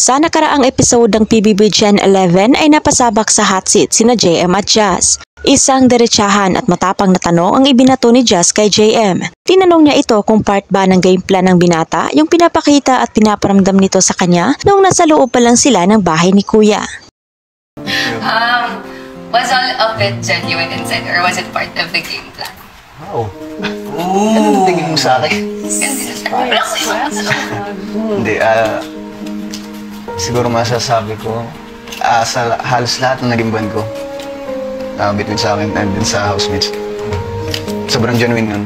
Sa nakaraang episode ng PBB Gen 11 ay napasabak sa hot seat sina JM at Jazz. Isang derechahan at matapang na tanong ang ibinato ni Jazz kay JM. Tinanong niya ito kung part ba ng game plan ng binata yung pinapakita at pinaparamdam nito sa kanya noong nasa loob pa lang sila ng bahay ni Kuya. Was all of it genuine inside or was it part of the game plan? Wow. Anong tingin mo sa akin? Hindi, siguro masasabi ko, sa halos lahat ng naging band ko, between sa akin and din sa housemates, sobrang genuine nun.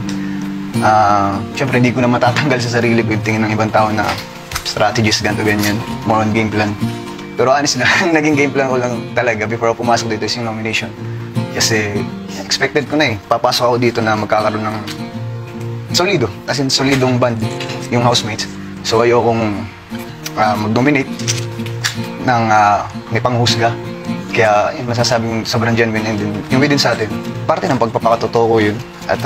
Siyempre, hindi ko na matatanggal sa sarili ko yung tingin ng ibang tao na strategies, ganito, ganyan, more on game plan. Pero honest na, naging game plan ko lang talaga before ako pumasok dito is yung nomination. Kasi expected ko na papasok ako dito na magkakaroon ng solido, as in solidong band yung housemates. So ayokong mag-dominate ng may panghusga. Kaya yun, masasabing sobrang genuine and yung within sa atin, parte ng pagpapakatotoo ko yun. At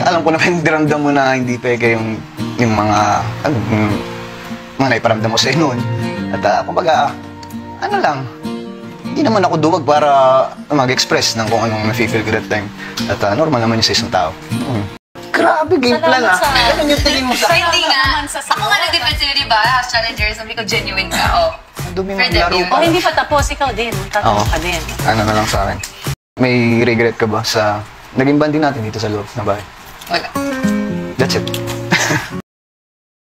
alam ko na pindiramdam mo na hindi peke yung mga naiparamdam mo sa noon. At kumbaga, hindi naman ako duwag para mag-express ng kung anong nafe-feel ko that time. At normal naman yun sa isang tao. Grabe, game plan Ganun yung tingin mo sa... Hindi nga. Ako nga nag-depend sa'yo, diba? House Challengers, sabi ko genuine ka. Dumi ng laro pa. Hindi pa tapos, ikaw din. Tatanong ka din. Ano na lang sa akin. May regret ka ba sa naging band din natin dito sa loob ng bahay? Wala. That's it.